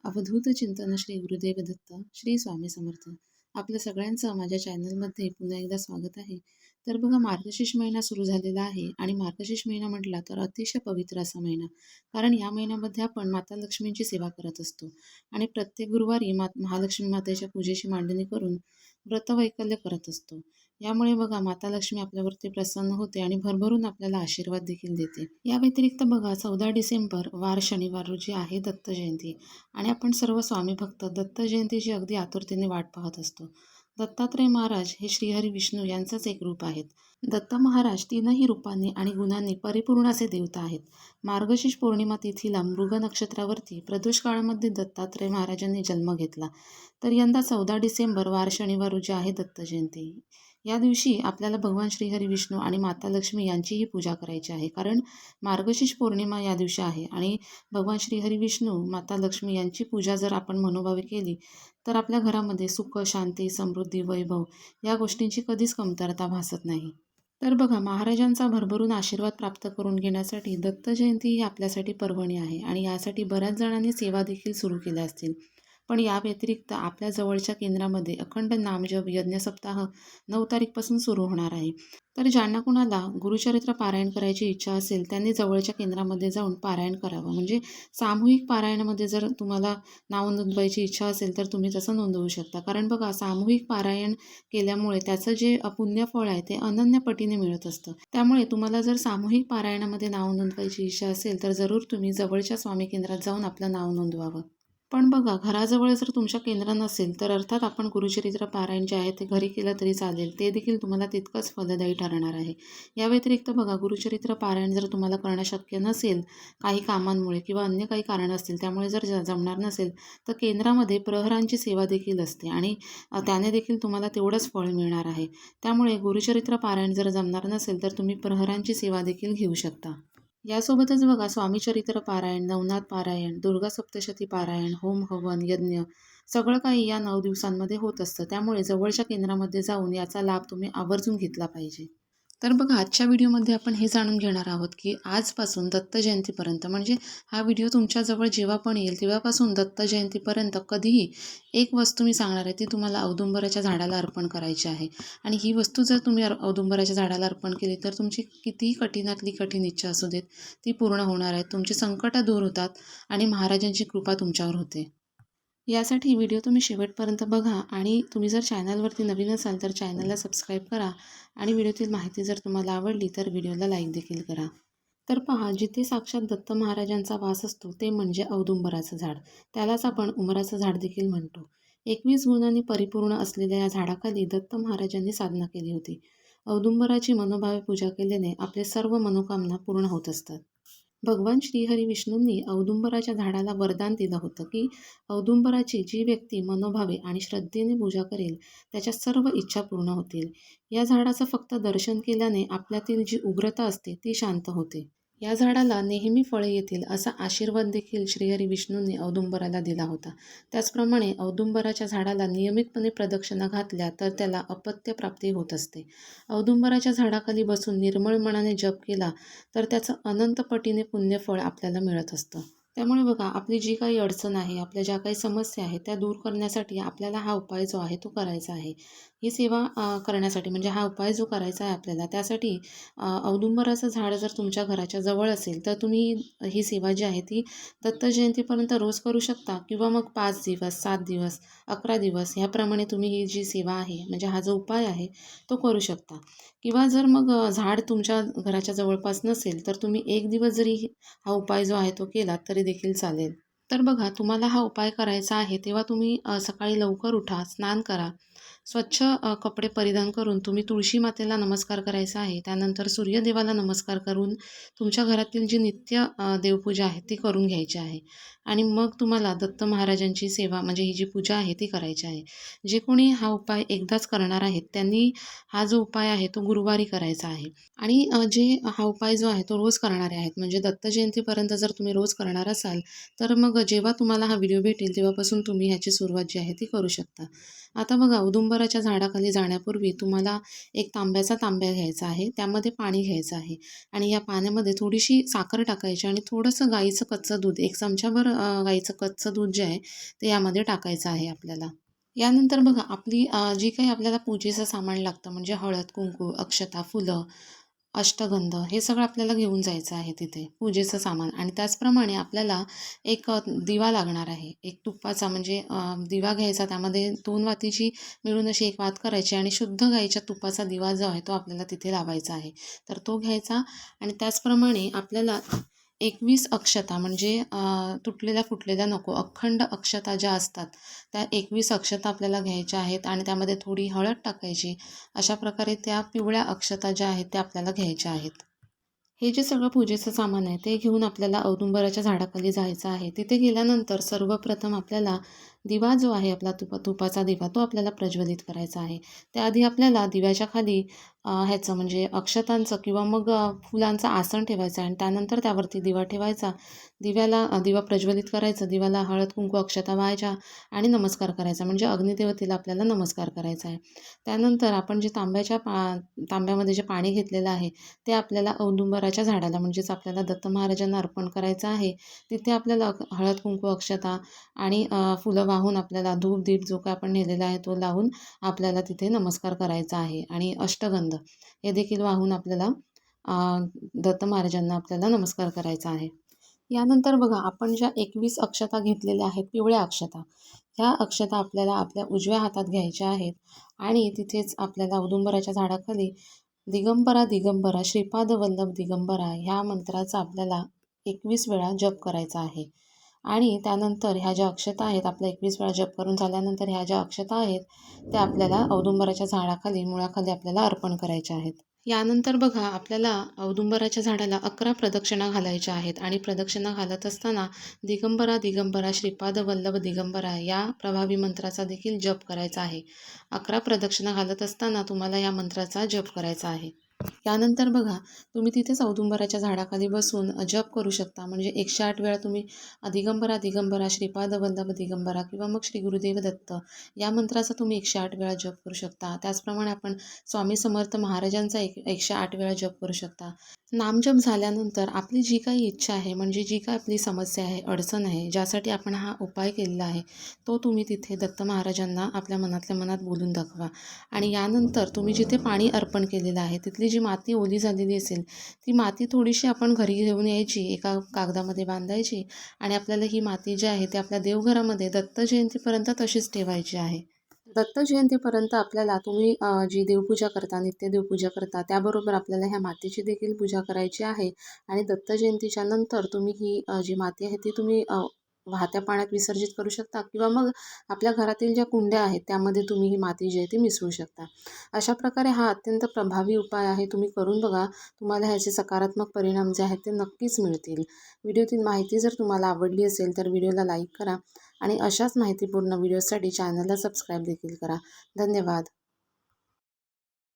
अवधूत चिंतन श्री गुरुदेव दत्त श्री स्वामी समर्थ. आपल्या सगळ्यांचं माझ्या चॅनलमध्ये पुन्हा एकदा स्वागत आहे. तर बघा, मार्गशीर्ष महिना सुरू झालेला आहे आणि मार्गशीर्ष महिना म्हटला तर अतिशय पवित्र असा महिना. कारण या महिन्यामध्ये आपण माता लक्ष्मींची सेवा करत असतो आणि प्रत्येक गुरुवारी महालक्ष्मी मातेच्या पूजेची मांडणी करून व्रतवैकल्य करत असतो. यामुळे बघा, माता लक्ष्मी आपल्यावरती प्रसन्न होते आणि भरभरून आपल्याला आशीर्वाद देखील देते. या व्यतिरिक्त बघा, 14 डिसेंबर वार शनिवार रोजी आहे दत्त जयंती आणि आपण सर्व स्वामी भक्त दत्त जयंतीची अगदी आतुरतेने वाट पाहत असतो. दत्तात्रय महाराज हे श्रीहरी विष्णू यांचंच एक रूप आहेत. दत्त महाराज तीनही रूपांनी आणि गुणांनी परिपूर्ण असे देवता आहेत. मार्गशीर्ष पौर्णिमा तिथीला मृग नक्षत्रावरती प्रदोष काळामध्ये दत्तात्रय महाराजांनी जन्म घेतला. तर यंदा 14 डिसेंबर वार शनिवार रोजी आहे दत्त जयंती. या दिवशी आपल्याला भगवान श्रीहरी विष्णू आणि माता लक्ष्मी यांचीही पूजा करायची आहे. कारण मार्गशीर्ष पौर्णिमा या दिवशी आहे आणि भगवान श्रीहरी विष्णू माता लक्ष्मी यांची पूजा जर आपण मनोभावे केली तर आपल्या घरामध्ये सुख, शांती, समृद्धी, वैभव या गोष्टींची कधीच कमतरता भासत नाही. तर बघा, महाराजांचा भरभरून आशीर्वाद प्राप्त करून घेण्यासाठी दत्त जयंती ही आपल्यासाठी पर्वणी आहे आणि यासाठी बऱ्याच जणांनी सेवा देखील सुरू केल्या असतील. पण या व्यतिरिक्त आपल्या जवळच्या केंद्रामध्ये अखंड नामजप यज्ञ सप्ताह 9 तारीखपासून सुरू होणार आहे. तर ज्यांना कुणाला गुरुचरित्र पारायण करायची इच्छा असेल त्यांनी जवळच्या केंद्रामध्ये जाऊन पारायण करावं. म्हणजे सामूहिक पारायणामध्ये जर तुम्हाला नाव नोंदवायची इच्छा असेल तर तुम्ही तसं नोंदवू शकता. कारण बघा, सामूहिक पारायण केल्यामुळे त्याचं जे पुण्यफळ आहे ते अनन्य पटीने मिळत असतं. त्यामुळे तुम्हाला जर सामूहिक पारायणामध्ये नाव नोंदवायची इच्छा असेल तर जरूर तुम्ही जवळच्या स्वामी केंद्रात जाऊन आपलं नाव नोंदवावं. पण बघा, घराजवळ जर तुमच्या केंद्र नसेल तर अर्थात आपण गुरुचरित्र पारायण जे आहे ते घरी केलं तरी चालेल. ते देखील तुम्हाला तितकंच फलदायी ठरणार आहे. या व्यतिरिक्त बघा, गुरुचरित्र पारायण जर तुम्हाला करणं शक्य नसेल काही कामांमुळे किंवा अन्य काही कारण असतील त्यामुळे जर जमणार नसेल तर केंद्रामध्ये प्रहरांची सेवा देखील असते आणि त्याने देखील तुम्हाला तेवढंच फळ मिळणार आहे. त्यामुळे गुरुचरित्र पारायण जर जमणार नसेल तर तुम्ही प्रहरांची सेवा देखील घेऊ शकता. यासोबतच बघा, स्वामीचरित्र पारायण, नवनाथ पारायण, दुर्गा सप्तशती पारायण, होम हवन, यज्ञ सगळं काही या 9 दिवसांमध्ये होत असतं. त्यामुळे जवळच्या केंद्रामध्ये जाऊन याचा लाभ तुम्ही आवर्जून घेतला पाहिजे. तर बघा, आजच्या व्हिडिओमध्ये आपण हे जाणून घेणार आहोत की आजपासून दत्त जयंतीपर्यंत, म्हणजे हा व्हिडिओ तुमच्याजवळ जेव्हा पण येईल तेव्हापासून दत्त जयंतीपर्यंत कधीही एक वस्तू मी सांगणार आहे ती तुम्हाला औदुंबराच्या झाडाला अर्पण करायची आहे. आणि ही वस्तू जर तुम्ही औदुंबराच्या झाडाला अर्पण केली तर तुमची कितीही कठीणातली कठीण इच्छा असू देत ती पूर्ण होणार आहे. तुमची संकटं दूर होतात आणि महाराजांची कृपा तुमच्यावर होते. यासाठी व्हिडिओ तुम्ही शेवटपर्यंत बघा आणि तुम्ही जर चॅनलवरती नवीन असाल तर चॅनलला सबस्क्राईब करा आणि व्हिडिओतील माहिती जर तुम्हाला आवडली तर व्हिडिओला लाईक देखील करा. तर पहा, जिथे साक्षात दत्त महाराजांचा वास असतो ते म्हणजे औदुंबराचं झाड. त्यालाच आपण उमराचं झाड देखील म्हणतो. 21 गुणांनी परिपूर्ण असलेल्या या झाडाखाली दत्त महाराजांनी साधना केली होती. औदुंबराची मनोभावे पूजा केल्याने आपले सर्व मनोकामना पूर्ण होत असतात. भगवान श्रीहरी विष्णूंनी औदुंबराच्या झाडाला वरदान दिलं होतं की औदुंबराची जी व्यक्ती मनोभावे आणि श्रद्धेने पूजा करेल त्याच्या सर्व इच्छा पूर्ण होतील. या झाडाचं फक्त दर्शन केल्याने आपल्यातील जी उग्रता असते ती शांत होते. या झाडाला नेहमी फळे येतील असा आशीर्वाद देखील श्रीहरी विष्णूंनी औदुंबराला दिला होता. त्याचप्रमाणे औदुंबराच्या झाडाला नियमितपणे प्रदक्षिणा घातल्या तर त्याला अपत्य प्राप्ती होत असते. औदुंबराच्या झाडाखाली बसून निर्मळ मनाने जप केला तर त्याचं अनंत पटीने पुण्यफळ आपल्याला मिळत असतं. त्यामुळे बघा, आपली जी काही अडचण आहे, आपल्या ज्या काही समस्या आहेत त्या दूर करण्यासाठी आपल्याला हा उपाय जो आहे तो करायचा आहे. ही सेवा करण्यासाठी, म्हणजे हा उपाय जो करायचा आहे आपल्याला त्यासाठी औदुंबराचं झाड जर तुमच्या घराच्या जवळ असेल तर तुम्ही ही सेवा जी आहे ती दत्त जयंतीपर्यंत रोज करू शकता किंवा मग 5 दिवस, 7 दिवस, 11 दिवस ह्याप्रमाणे तुम्ही ही जी सेवा आहे, म्हणजे हा जो उपाय आहे तो करू शकता. किंवा जर मग झाड तुमच्या घराच्या जवळपास नसेल तर तुम्ही 1 दिवस जरी हा उपाय जो आहे तो केला तरी देखील चालेल. तर बघा, तुम्हाला हा उपाय करायचा आहे तेव्हा तुम्ही सकाळी लवकर उठा, स्नान करा, स्वच्छ कपडे परिधान करून तुम्ही तुळशी मातेला नमस्कार करायचा आहे. त्यानंतर सूर्यदेवाला नमस्कार करून तुमच्या घरातील जी नित्य देवपूजा आहे ती करून घ्यायची आहे. आणि मग तुम्हाला दत्त महाराजांची सेवा, म्हणजे ही जी पूजा आहे ती करायची आहे. जे कोणी हा उपाय एकदाच करणार आहेत त्यांनी हा जो उपाय आहे तो गुरुवारी करायचा आहे. आणि जे हा उपाय जो आहे तो रोज करणारे आहेत, म्हणजे दत्त जयंतीपर्यंत जर तुम्ही रोज करणार असाल तर मग जेव्हा तुम्हाला हा व्हिडिओ भेटेल तेव्हापासून तुम्ही ह्याची सुरुवात जी आहे ती करू शकता. आता बघा, औदुंबराच्या झाडाखाली जाण्यापूर्वी तुम्हाला एक तांब्या घ्यायचा आहे. त्यामध्ये पाणी घ्यायचं आहे आणि या पाण्यामध्ये थोडीशी साखर टाकायची आणि थोडंसं गाईचं कच्चं दूध, 1 चमचाभर गाईचं कच्चं दूध जे आहे ते यामध्ये टाकायचं आहे आपल्याला. यानंतर बघा आपली जी काही आपल्याला पूजेचं सामान लागतं म्हणजे हळद, कुंकू, अक्षता, फुलं, अष्टगंध हे सगळं आपल्याला घेऊन जायचं आहे तिथे पूजेचं सामान. आणि त्याचप्रमाणे आपल्याला एक दिवा लागणार आहे. एक तुपाचा म्हणजे दिवा घ्यायचा, त्यामध्ये 2 वातीची मिळून अशी एक वात करायची आणि शुद्ध गाईच्या तुपाचा दिवा जो आहे तो आपल्याला तिथे लावायचा आहे. तर तो घ्यायचा आणि त्याचप्रमाणे आपल्याला 21 अक्षता म्हणजे तुटलेल्या फुटलेल्या नको, अखंड अक्षता ज्या असतात त्या 21 अक्षता आपल्याला घ्यायच्या आहेत आणि त्यामध्ये थोडी हळद टाकायची. अशा प्रकारे त्या पिवळ्या अक्षता ज्या आहेत त्या आपल्याला घ्यायच्या आहेत. हे जे सगळं पूजेचं सामान आहे ते घेऊन आपल्याला औदुंबराच्या झाडाखाली जायचं आहे. तिथे गेल्यानंतर सर्वप्रथम आपल्याला दिवा जो आहे आपला तुपाचा दिवा तो आपल्याला प्रज्वलित करायचा आहे. त्याआधी आपल्याला दिव्याच्या खाली ह्याचं म्हणजे अक्षतांचं किंवा मग फुलांचं आसन ठेवायचं आहे आणि त्यानंतर त्यावरती दिवा ठेवायचा. दिव्याला दिवा प्रज्वलित करायचं, दिव्याला हळद कुंकू अक्षता वाहायच्या आणि नमस्कार करायचा म्हणजे अग्निदेवतेला आपल्याला नमस्कार करायचा आहे. त्यानंतर आपण जे तांब्यामध्ये जे पाणी घेतलेलं आहे ते आपल्याला औदुंबराच्या झाडाला म्हणजेच आपल्याला दत्त महाराजांना अर्पण करायचं आहे. तिथे आपल्याला हळद कुंकू अक्षता आणि फुलं वाहून आपल्याला धूप दीप जो काय आपण नेलेला आहे तो लावून आपल्याला तिथे नमस्कार करायचा आहे आणि अष्टगंध हे देखील वाहून आपल्याला दत्त महाराजांना आपल्याला नमस्कार करायचा आहे. यानंतर बघा आपण ज्या 21 अक्षता घेतलेल्या आहेत पिवळ्या अक्षता, ह्या अक्षता आपल्याला आपल्या उजव्या हातात घ्यायच्या आहेत आणि तिथेच आपल्याला औदुंबराच्या झाडाखाली दिगंबरा दिगंबरा श्रीपाद वल्लभ दिगंबरा ह्या मंत्राचा आपल्याला 21 वेळा जप करायचा आहे. आणि त्यानंतर ह्या ज्या अक्षता आहेत आपल्या 21 वेळा जप करून झाल्यानंतर ह्या ज्या अक्षता आहेत त्या आपल्याला औदुंबराच्या झाडाखाली मुळाखाली आपल्याला अर्पण करायच्या आहेत. यानंतर बघा आपल्याला औदुंबराच्या झाडाला 11 प्रदक्षिणा घालायच्या आहेत आणि प्रदक्षिणा घालत असताना दिगंबरा दिगंबरा श्रीपाद वल्लभ दिगंबरा या प्रभावी मंत्राचा देखील जप करायचा आहे. 11 प्रदक्षिणा घालत असताना तुम्हाला या मंत्राचा जप करायचा आहे. यानंतर बघा तुम्ही तिथेच औदुंबराच्या झाडाखाली बसून जप करू शकता म्हणजे 108 वेळा तुम्ही दिगंबरा दिगंबरा श्रीपाद वल्लभ दिगंबरा किंवा मग श्री गुरुदेव दत्त या मंत्राचा तुम्ही 108 वेळा जप करू शकता. त्याचप्रमाणे आपण स्वामी समर्थ महाराजांचा 108 वेळा जप करू शकता. नामजप झाल्यानंतर आपली जी काही इच्छा आहे म्हणजे जी काही आपली समस्या आहे, अडचण आहे, ज्यासाठी आपण हा उपाय केलेला आहे तो तुम्ही तिथे दत्त महाराजांना आपल्या मनातल्या मनात बोलून दाखवा. आणि यानंतर तुम्ही जिथे पाणी अर्पण केलेलं आहे तिथली जी माती ओली झालेली असेल ती माती थोडीशी आपण घरी घेऊन यायची, एका कागदामध्ये बांधायची आणि आपल्याला ही माती जी आहे ती आपल्या देवघरामध्ये दत्त जयंतीपर्यंत तशीच ठेवायची आहे. दत्त जयंतीपर्यंत आपल्याला तुम्ही जी देवपूजा करता, नित्य देवपूजा करता त्याबरोबर आपल्याला ह्या मातीची देखील पूजा करायची आहे. आणि दत्त जयंतीच्या नंतर तुम्ही ही जी माती आहे ती तुम्ही वाहत्या पाण्यात विसर्जित करू शकता किंवा मग आपल्या घरातील ज्या कुंड्या आहेत त्यामध्ये तुम्ही ही माती जी आहे ती मिसळू शकता. अशा प्रकारे हा अत्यंत प्रभावी उपाय आहे. तुम्ही करून बघा. तुम्हाला ह्याचे सकारात्मक परिणाम जे आहेत ते नक्कीच मिळतील. व्हिडिओतील माहिती जर तुम्हाला आवडली असेल तर व्हिडिओला लाईक करा आणि अशाच माहितीपूर्ण व्हिडिओसाठी चॅनलला सबस्क्राईब देखील करा. धन्यवाद.